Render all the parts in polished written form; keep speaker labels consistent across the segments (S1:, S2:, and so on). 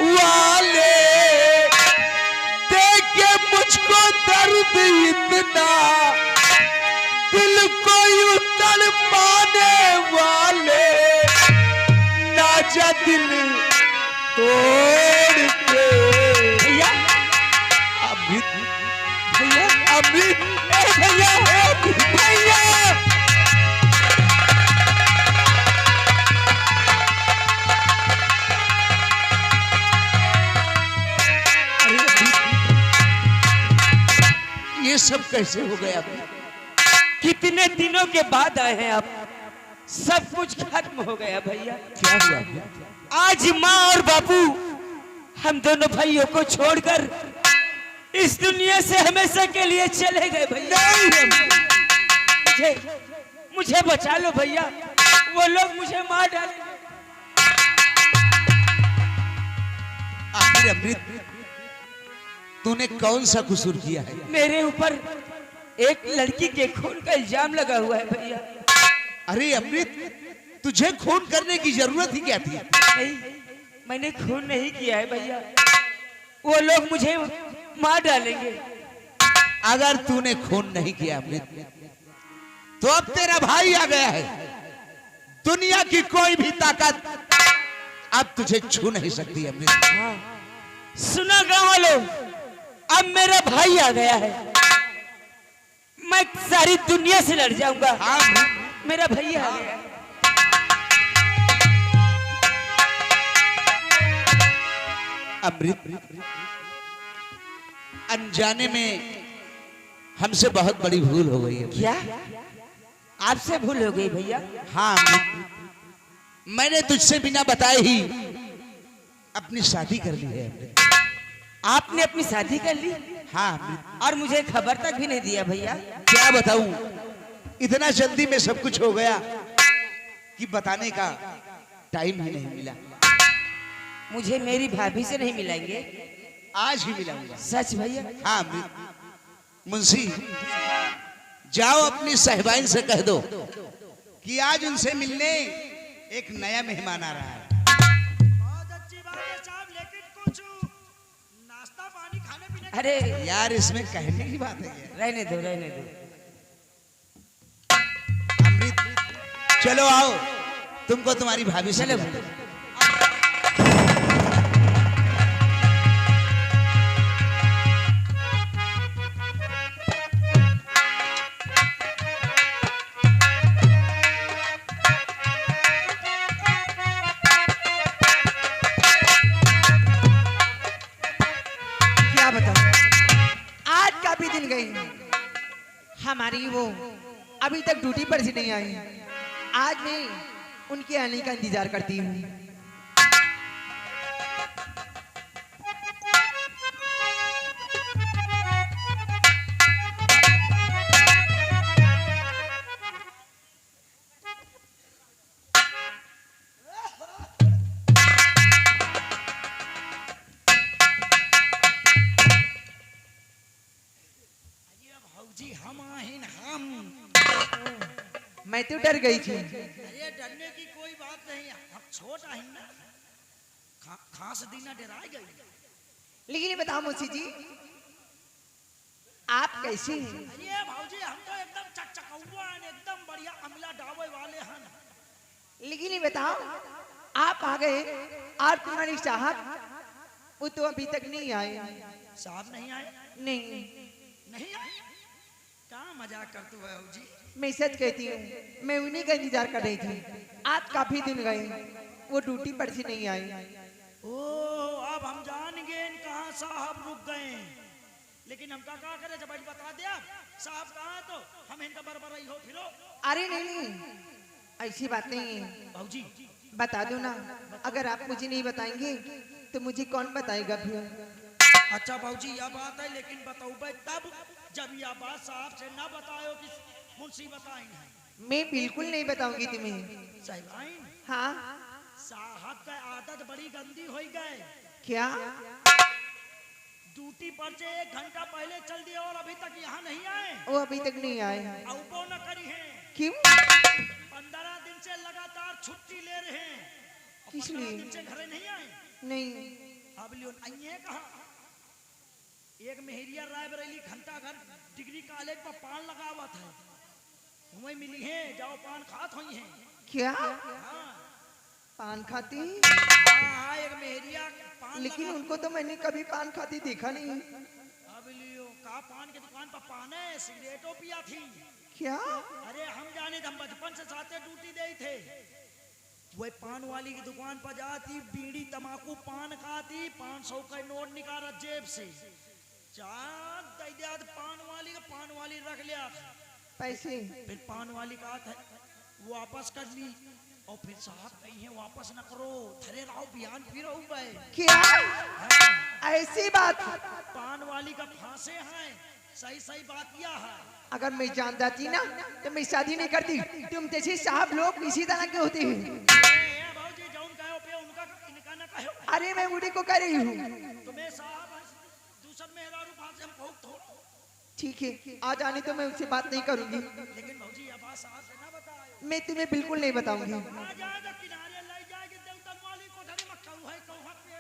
S1: वाले, देखे मुझको दर्द इतना, दिल को यूं तड़पाने वाले, ना जा दिल तोड़ के। भैया अमित, भैया अमित, भैया भैया ये सब कैसे हो गया?
S2: कितने दिनों के बाद आए हैं आप, सब कुछ खत्म हो गया भैया।
S1: क्या हुआ?
S2: आज माँ और बापू हम दोनों भाइयों को छोड़कर इस दुनिया से हमेशा के लिए चले गए भैया। मुझे बचा लो भैया, वो लोग मुझे मार डालेंगे।
S1: आखिर अमृत, तूने कौन सा कसूर किया है?
S2: मेरे ऊपर एक लड़की के खून का इल्जाम लगा हुआ है भैया।
S1: अरे अमृत, तुझे खून करने की जरूरत ही क्या थी?
S2: नहीं, मैंने खून नहीं किया है भैया, वो लोग मुझे मार डालेंगे।
S1: अगर तूने खून नहीं किया अमृत, तो अब तेरा भाई आ गया है। दुनिया की कोई भी ताकत अब तुझे छू नहीं सकती अमृत।
S2: हाँ। सुना गाँव वालों, अब मेरा भाई आ गया है, मैं सारी दुनिया से लड़ जाऊंगा।
S1: हाँ
S2: मेरा भैया आ गया है।
S1: अमृत, अनजाने में हमसे बहुत बड़ी भूल हो गई है।
S2: क्या आपसे भूल हो गई भैया?
S1: हाँ अमृत, मैंने तुझसे बिना बताए ही अपनी शादी कर ली है अमृत।
S2: आपने अपनी शादी कर ली?
S1: हाँ अमृत।
S2: और मुझे खबर तक भी नहीं दिया भैया।
S1: क्या बताऊं, इतना जल्दी में सब कुछ हो गया कि बताने का टाइम ही नहीं मिला।
S2: मुझे मेरी भाभी से नहीं मिलाएंगे?
S1: आज ही मिलाऊंगा।
S2: सच भैया?
S1: हाँ अमृत। मुंशी, जाओ अपनी साहिबाइन से कह दो कि आज उनसे मिलने एक नया मेहमान आ रहा है।
S3: बहुत अच्छी बात है साहब, लेकिन कुछ नाश्ता पानी खाने पीने
S2: अरे
S1: यार, इसमें कहने की बात है ये।
S2: रहने दो, रहने दो।
S1: अमृत, चलो आओ, तुमको तुम्हारी भाभी से
S2: चलो
S1: मिलाऊं।
S4: क्या बताऊं, आज काफी दिन गई, हमारी वो अभी तक ड्यूटी पर से नहीं आई। आज मैं उनके आने का इंतजार करती हूँ।
S3: भौजी हम आहिन हम।
S4: मैं तो डर गई थी।
S3: अरे डरने की कोई बात नहीं, हम छोट आहिन ना, खास दीना डराई गई।
S4: लेकिन ये बताओ मुंशी जी, आप कैसे हैं?
S3: अरे भौजी हम तो एकदम चकचकौआ हैं, एकदम बढ़िया अमला डावे वाले हैं।
S4: लेकिन ये बताओ, आप आ गए और तुम्हारी चाहत वो तो अभी तक नहीं आए।
S3: साहब नहीं आए?
S4: नहीं,
S3: नहीं आए? क्या मजाक करते हो भौजी?
S4: मैं सच कहती हूँ, मैं उन्हीं का इंतजार कर रही थी। आज काफी दिन गए, वो ड्यूटी पर से नहीं आए।
S3: ओ अब हम जान गए कहाँ साहब रुक गए, लेकिन हम क्या करे जब बता दे आप साहब कहाँ है, तो हम इनका बरबर ही हो फिरो।
S4: अरे नहीं, ऐसी बात नहीं है।
S3: भौजी
S4: बता दो ना, अगर आप मुझे नहीं बताएंगे तो मुझे कौन बताएगा फिर?
S3: अच्छा भौजी यह बात है, लेकिन बताओ भाई तब जब यह बात साहब से ना बताओ कि मुंशी बताएं है।
S4: मैं बिल्कुल नहीं बताऊंगी तुम्हें।
S3: साहिबाइन,
S4: हाँ,
S3: साहब का आदत बड़ी गंदी हो गए।
S4: क्या?
S3: ड्यूटी पर से 1 घंटा पहले चल दिए और अभी तक यहाँ नहीं आए।
S4: वो अभी तक नहीं आए।
S3: औपो न करी है।
S4: क्यों?
S3: 15 दिन से लगातार छुट्टी ले रहे हैं।
S4: किस
S3: 15
S4: लिए?
S3: दिन से घरे नहीं आए।
S4: नहीं,
S3: अब लियो आइए कहा एक मेहरिया रायबरेली घंटा घर डिग्री कॉलेज पर पान लगावत है वहीं मिली है जाओ पान खात हुई है
S4: क्या
S3: हाँ
S4: पान खाती?
S3: हाँ एक मेहरिया पान
S4: लेकिन
S3: लगा-
S4: उनको तो मैंने कभी पान खाती देखा नहीं।
S3: अब लियो कहा पान की दुकान पर पान है सिगरेटो पिया थी
S4: क्या?
S3: अरे हम जाने थे, हम बचपन से साथे ड्यूटी दे थे वही पान वाली की दुकान पर जाती बीड़ी तमाकू पान खाती 500 का नोट निकाला जेब से चार दे दिया तो पान वाली रख लिया
S4: पैसे?
S3: फिर पान वाली का था वापस कर ली और फिर साहब कहीं है वापस न करो धरे रहो बयान फिर भाई
S4: क्या ऐसी बात?
S3: पान वाली का फांसे हैं सही सही बात किया है
S4: अगर मैं जान जाती ना तो मैं शादी नहीं करती। तुम जैसे साहब लोग इसी तरह के होते हैं।
S3: भाजी जौन कहो पे उनका इनका ना कहो
S4: अरे मैं उन्हीं को कह रही हूँ।
S3: तुम्हें साहब दूसर में हजारों फांसे हम बहुत थोड़ा
S4: ठीक है आज आने तो मैं उससे बात नहीं करूंगी।
S3: लेकिन भाजी अब साहब से ना बताओ
S4: मैं तुम्हें बिल्कुल नहीं बताऊंगी।
S3: आ जाए तो किनारे ले जाएगी देवतन वाली कोठरी में कहू है कहू पे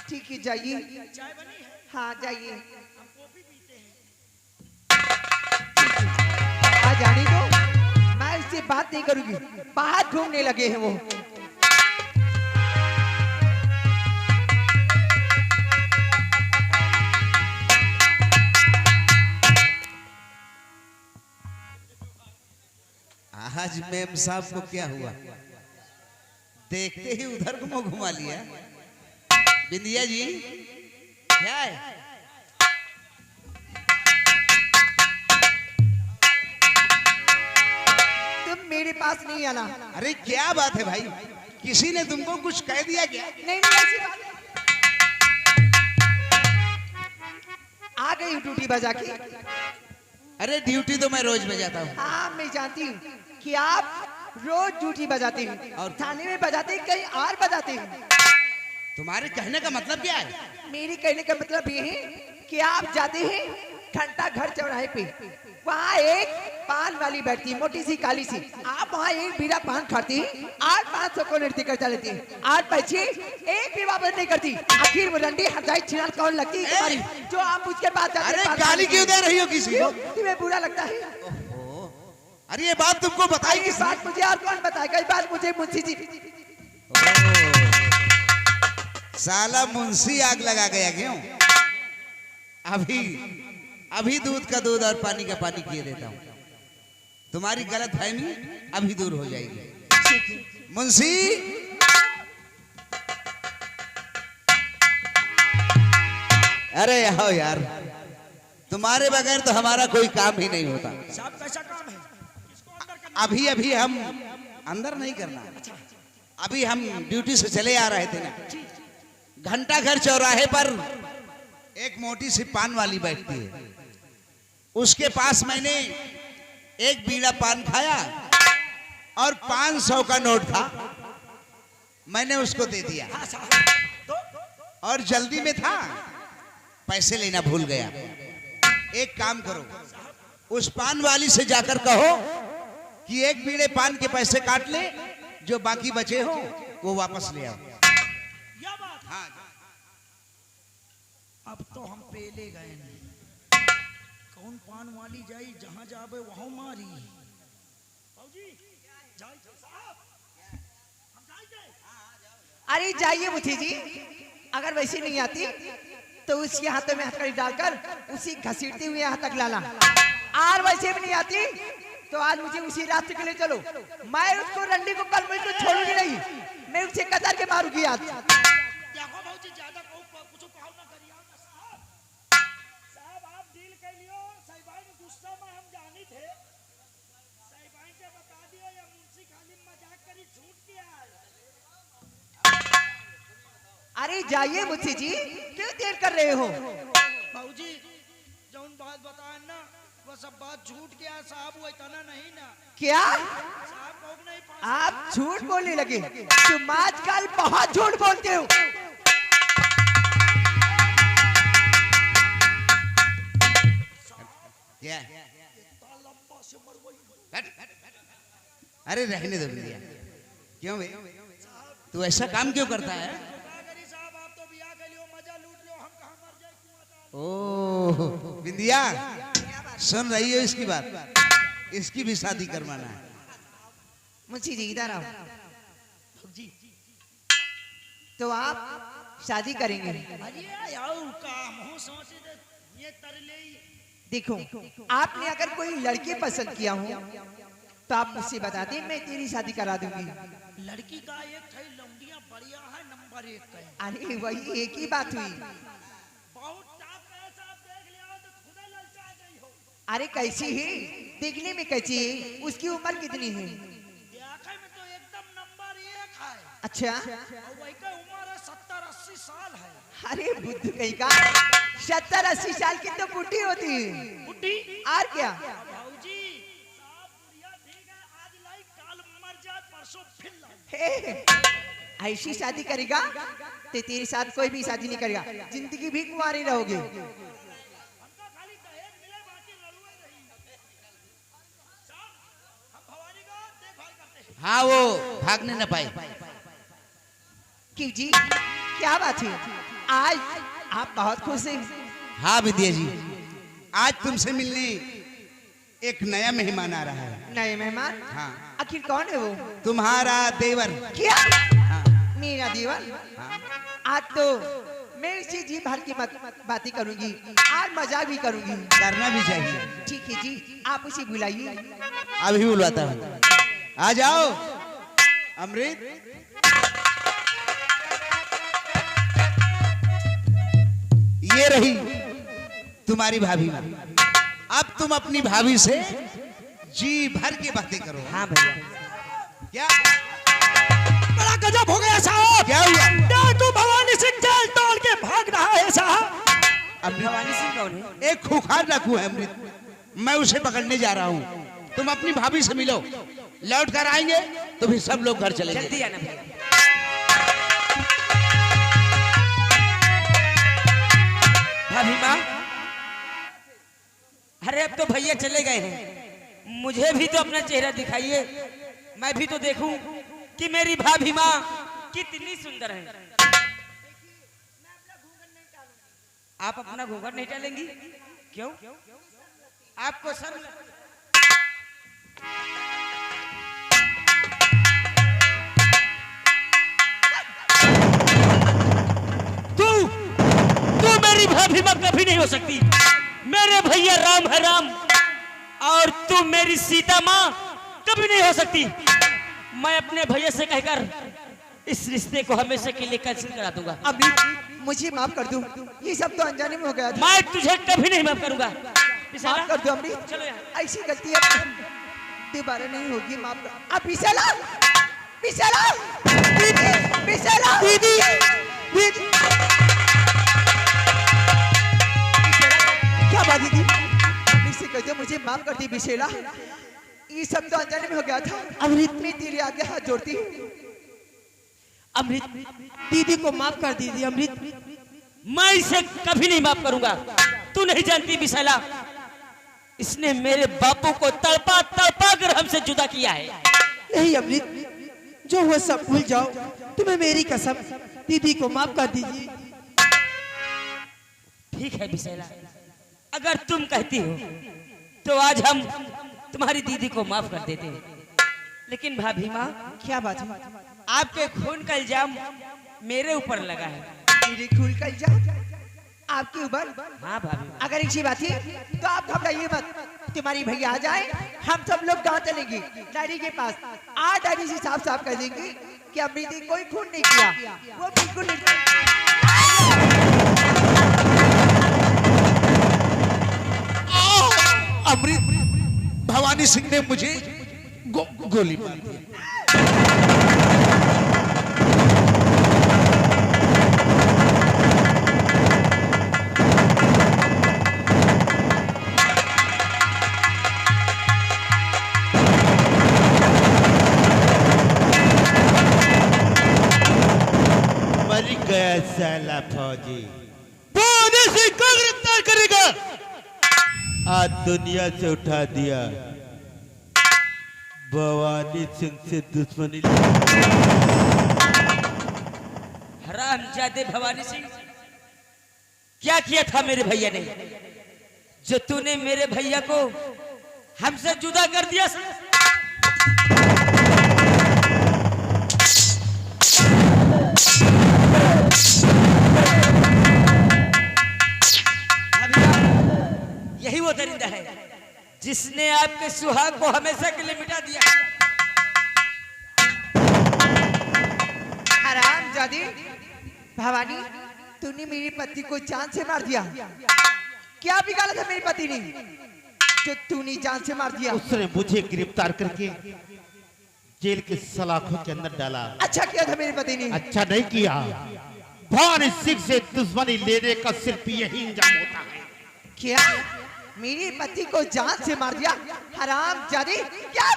S4: ठीक है जाइए।
S3: चाय बनी है
S4: हाँ जाइए।
S3: हम कॉफी पीते हैं
S4: आज आने दो मैं उससे बात नहीं करूंगी। बाहर घूमने लगे हैं वो।
S1: आज मेम साहब को क्या हुआ देखते ही उधर को मुंह घुमा लिया। बिंदिया जी क्या है?
S4: तुम मेरे पास नहीं आना।
S1: अरे क्या बात है भाई किसी ने तुमको कुछ कह दिया क्या?
S4: नहीं नहीं ऐसी बात नहीं। आ गई ड्यूटी बजा के।
S1: अरे ड्यूटी तो मैं रोज बजाता हूँ।
S4: हाँ मैं जानती हूँ कि आप रोज ड्यूटी बजाते हैं
S1: और-
S4: थाने में बजाते हैं कहीं और बजाते हैं।
S1: तुम्हारे कहने का मतलब क्या है?
S4: मेरी कहने का मतलब ये है कि आप जाते हैं घंटा घर चौराहे पे वहाँ एक पान वाली बैठती है मोटी सी काली सी। आप वहाँ एक बीड़ा पान खाते हैं 800-500 को नृत्य करता लेती है 8 पैसे एक भी वापस नहीं करती। आखिर वो रंडी हजाई छिनाल कौन लगती है तुम्हारी जो आप उसके पास जाते
S1: अरे
S4: हैं, पान
S1: गाली
S4: खाने
S1: क्यों
S4: के
S1: दे रही हो किसी को?
S4: लिए? तुम्हें बुरा लगता है?
S1: अरे ये बात तुमको बताई
S4: ये
S1: किस
S4: बात मुझे और कौन बताएगा? ये बात मुझे मुंशी जी।
S1: साला मुंशी आग लगा गया क्यों? अभी दूध का दूध और पानी का पानी किए देता हूँ। तुम्हारी गलत फहमी अभी दूर हो जाएगी। मुंशी अरे आओ यार तुम्हारे बगैर तो हमारा कोई काम ही नहीं होता।
S3: साहब कैसा काम है किसको अंदर करना
S1: अभी अभी हम अंदर नहीं करना। अभी हम ड्यूटी से चले आ रहे थे ना घंटा घर चौराहे पर एक मोटी सी पान वाली बैठती है उसके पास मैंने एक बीड़ा पान खाया और 500 का नोट था मैंने उसको दे दिया
S3: हाँ साहब तो
S1: और जल्दी में था पैसे लेना भूल गया। एक काम करो उस पान वाली से जाकर कहो कि एक बीड़े पान के पैसे काट ले जो बाकी बचे हो वो वापस ले आओ।
S3: यह बात
S1: हाँ
S3: अब तो हम पेले गए नहीं कौन पान वाली जाई जहां जाबे वहां मारी बाबूजी जाई साहब हम जाएंगे
S4: अरे जाइए मुझे जी। अगर वैसे नहीं आती तो उसके हाथों में हथकड़ी डालकर उसी घसीटते हुए यहाँ तक लाना। और वैसे भी नहीं आती तो आज मुझे उसी रास्ते के लिए चलो। मैं उसको रंडी को कल मुझे छोड़ूंगी नहीं। मैं उसे कतर के मारूंगी आज।
S3: देखो बाबूजी ज्यादा कुछ कहो ना करियो ना साहब साहब आप डील कर लियो सही भाई ने गुस्सा में हम जानी थे सही भाई के बता दियो या मुंशी खाली मजाक करी झूठ किया
S4: अरे जाइए मुझसे जी क्यों देर कर रहे हो?
S3: बाबूजी जौन बात बताए ना वो सब बात झूठ किया साहब वो इतना नहीं ना
S4: क्या
S3: साहब को नहीं पास
S4: आप झूठ बोलने लगे? तुम आजकल बहुत झूठ बोलते हो।
S1: क्या? अरे रहने दो भैया। क्यों भाई तू ऐसा काम क्यों करता है? ओ बिंदिया, सुन रही हो इसकी बात? इसकी भी शादी करवाना है।
S4: मुंशी जी इधर आओ।
S3: जी
S4: तो आप शादी करेंगे?
S3: अरे आओ काम हो सोचे दे ये तरले ही।
S4: देखो, आपने अगर कोई लड़की पसंद किया हो तो आप मुझसे बता दें, मैं तेरी शादी करा दूंगी।
S3: लड़की का एक थे लौंडिया बढ़िया है, नंबर 1 का है।
S4: अरे वही एक ही बात हुई।
S3: बहुत टाप है, साहब देख लिया तो खुदा ललचा गई हो।
S4: अरे कैसी है? देखने में कैसी है? उसकी उम्र कितनी है?
S3: देखे में तो एकदम नंबर 1 है।
S4: अच्छा,
S3: और वही का उम्र है 70-80 साल है।
S4: अरे बुद्ध कहीं का 70-80 साल की तो बुढ़ी होती है।
S3: बुढ़ी
S4: और क्या?
S3: भाऊजी साहब बुढ़िया ठीक है, आज लाई काल मर जाए परसों फिर लाई।
S4: हे, ऐसी शादी करेगा तो तेरे साथ कोई भी शादी नहीं करेगा, जिंदगी भी कुंवारी रहोगे।
S3: हमका खाली दहेज मिले बाकी लड़ुए नहीं। साहब हम भवानी का देखभाल करते हैं।
S1: हाँ वो भागने न पाए।
S4: क्यों जी, क्या बात है? आज आप बहुत खुश हैं।
S1: हाँ विद्या जी, आज तुमसे मिलने एक नया मेहमान आ रहा है।
S4: नए मेहमान?
S1: हाँ,
S4: आखिर कौन है वो?
S1: तुम्हारा देवर।
S4: क्या?
S1: हाँ,
S4: मेरा देवर?
S1: हाँ।
S4: आज तो मैं इसी जी भर की बातें करूंगी और मजाक भी करूंगी।
S1: करना भी चाहिए।
S4: ठीक है जी, आप उसे बुलाइए।
S1: अभी बुलाता हूँ। आ जाओ अमृत। ये रही तुम्हारी भाभी। अब तुम अपनी भाभी से जी भर के बातें करो।
S2: हाँ भैया।
S1: क्या
S3: बड़ा गजब हो गया साहब।
S1: क्या हुआ?
S3: क्या तू भवानी सिंह जाल तोड़ के भाग रहा है साहब?
S1: अमृत
S2: भवानी सिंह कौन है?
S1: एक खूंखार डाकू है अमृत, मैं उसे पकड़ने जा रहा हूँ। तुम अपनी भाभी से मिलो, लौट कर आएंगे तो फिर सब लोग घर चलेंगे।
S2: जल्दी आना भैया। भाभी माँ, अरे अब तो भैया चले गए हैं, मुझे भी तो अपना चेहरा दिखाइए, मैं भी तो देखूं कि मेरी भाभी माँ कितनी सुंदर है। आप अपना घूंघट नहीं डालेंगी? क्यों? आपको शर्म? तू मेरी भाभी माँ कभी नहीं हो सकती। मेरे भैया राम है राम, और तू मेरी सीता माँ कभी नहीं हो सकती। मैं अपने भैया से कहकर इस रिश्ते को हमेशा के लिए कैंसिल करा दूंगा।
S4: अभी मुझे माफ कर दो, ये सब तो अनजाने में हो गया था।
S2: मैं तुझे कभी नहीं माफ करूंगा।
S4: माफ कर दो अमृत,
S2: चलो यहाँ।
S4: ऐसी गलती अब दोबारा नहीं होगी। माफ कर। अब विशाला, विशाला, दीदी, विशाला, दीदी, दीदी। क्या बात दीदी? इसे कहते मुझे माफ कर दी विशाला, ये सब तो अनजाने में हो गया था। अमृत में तेरे आगे हाथ जोड़ती हूँ।
S2: अमृत, दीदी को माफ कर दीजिए। अमृत, मैं इसे कभी नहीं माफ करूंगा। तू नहीं जानती विशाला, इसने मेरे बापू को तड़पा तड़पा कर हमसे जुदा किया है।
S5: नहीं अमृत, जो वो सब भूल जाओ। तुम्हें मेरी कसम, दीदी को माफ कर दीजिए।
S2: ठीक है विशाला, अगर तुम कहती हो तो आज हम तुम्हारी दीदी को माफ कर देते हैं। लेकिन भाभी माँ,
S4: क्या बात है?
S2: आपके खून का इल्जाम मेरे ऊपर लगा है।
S4: मेरे खून का इल्जाम आपके ऊपर?
S2: हाँ भाभी माँ।
S4: अगर अच्छी बात है तो आप घबराइए मत। तुम्हारी भैया आ जाए, हम सब लोग गांव चलेंगे डैडी के पास। आज डैडी से साफ साफ कर देंगे कि अमृत ने कोई खून नहीं किया, वो बिल्कुल नहीं।
S1: अमृत, भवानी सिंह ने मुझे गोली मार दी।
S6: मर गया साला फौजी।
S1: भवानी सिंह को गिरफ्तार करेगा।
S6: आज दुनिया से उठा दिया। भवानी सिंह से दुश्मनी।
S2: हरामजादे भवानी सिंह, क्या किया था मेरे भैया ने जो तूने मेरे भैया को हमसे जुदा कर दिया? यही वो दरिंदा है जिसने आपके सुहाग को हमेशा के लिए मिटा दिया।
S4: हराम जादी, भवानी, तूने मेरी पति को जान से मार दिया। क्या बिगाड़ा था मेरी पति ने जो तूने जान से मार दिया?
S6: उसने मुझे गिरफ्तार करके जेल के सलाखों के अंदर डाला।
S4: अच्छा किया था मेरे पति ने।
S6: अच्छा नहीं किया। भारी सिख से दुश्मनी लेने का सिर्फ यही इंजाम होता है।
S4: क्या मेरे पति को जान से मार दिया? हराम जादी, क्या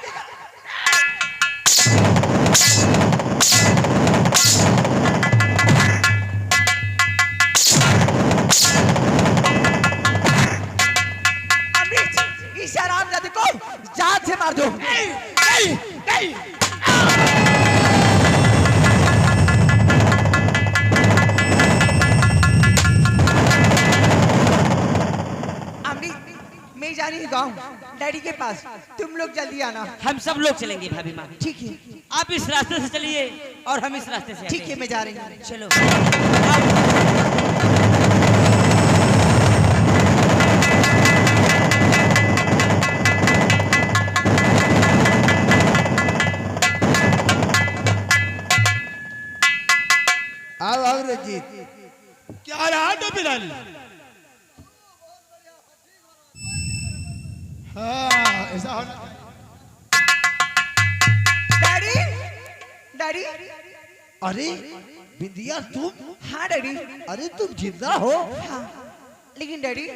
S4: अमृत, इस हराम जादी को जान से मार दो। मैं जा रही गाँव डैडी के पास, तुम लोग जल्दी आना।
S2: हम सब लोग चलेंगे भाभी माँ।
S4: ठीक है,
S2: आप इस रास्ते से चलिए और हम इस रास्ते से।
S4: ठीक है, मैं जा रही हूँ।
S2: चलो।
S1: आओ रंजीत,
S6: क्या रहा था बिलाल? हाँ, ऐसा होना।
S4: Daddy, daddy.
S1: अरे बिंदिया तुम?
S4: हाँ डैडी।
S1: अरे तुम जिंदा हो?
S4: हाँ, लेकिन डैडी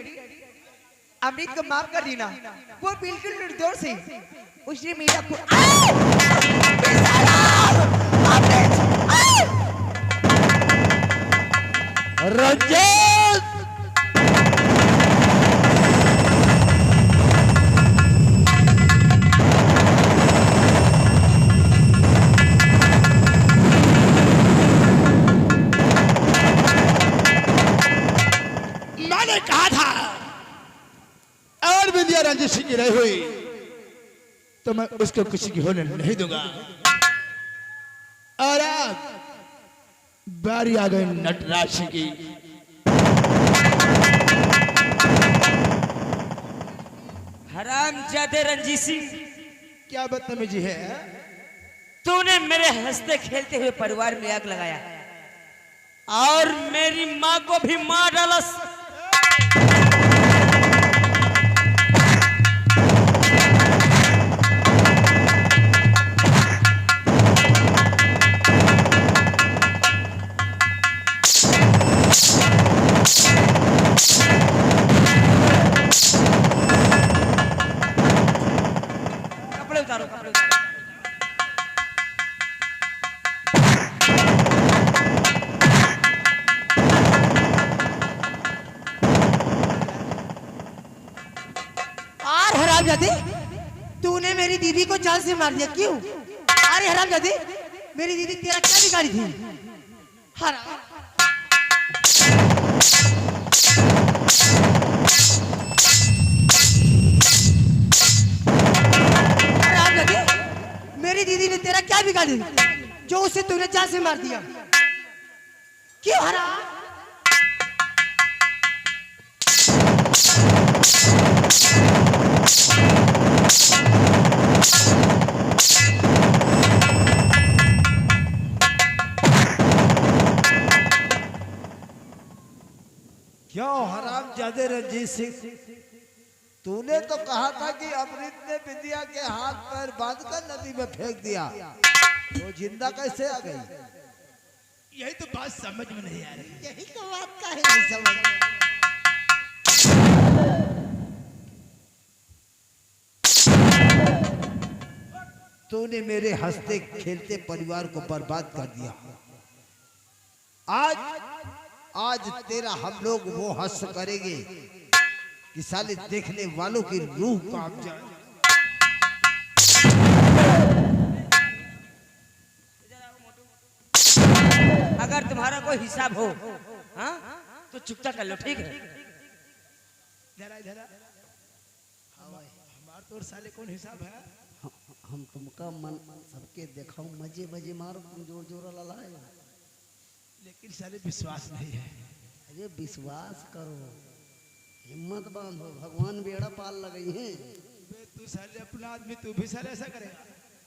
S4: अमृत को माफ कर देना, वो बिल्कुल निर्दोष है। उसने मेरा को
S1: रंजीत,
S6: मैंने कहा था और बिंदिया रंजीत सिंह की रही हुई तो मैं उसको किसी की होने नहीं दूंगा। और आज बारी आ गई नटराज सिंह की।
S2: हरामजादे रंजीत सिंह,
S6: क्या बदतमीजी है?
S2: तूने मेरे हंसते खेलते हुए परिवार में आग लगाया और मेरी माँ को भी मार डाला। कपड़े उतारो, कपड़े उतारो।
S5: हरामजादे, तूने मेरी दीदी को जान से मार दिया, क्यों? अरे हरामजादे, मेरी दीदी तेरा क्या बिगाड़ी थी? हरामजादे, मेरी दीदी ने तेरा क्या बिगाड़ी जो उसे तूने जान से मार दिया? क्यों हराम?
S1: क्यों हरामजादे रंजीत सिंह, तूने तो कहा था कि अमृत ने बिंदिया के हाथ पैर बांधकर नदी में फेंक दिया, तो जिंदा कैसे आ गई?
S6: यही तो बात समझ में नहीं आ रही।
S1: यही तो बात का है नहीं समझ। तूने मेरे हंसते खेलते परिवार को बर्बाद कर दिया। आज तेरा हम लोग वो हंस करेंगे कि साले देखने वालों की रूह कांप जाए।
S2: अगर तुम्हारा कोई हिसाब हो, हाँ, तो तो चुकता कर लो, ठीक है?
S6: जरा इधर हमार तो साले कौन हिसाब है?
S7: हम तुमका मन सबके देखाऊं, मजे मजे मारो, तुम जोर जोर ललाए।
S6: लेकिन साले विश्वास नहीं है।
S7: अरे विश्वास करो, हिम्मत बांधो, भगवान बेड़ा पाल लगी है।
S6: बे तू साले अपना आदमी, तू भी साले ऐसा करेगा?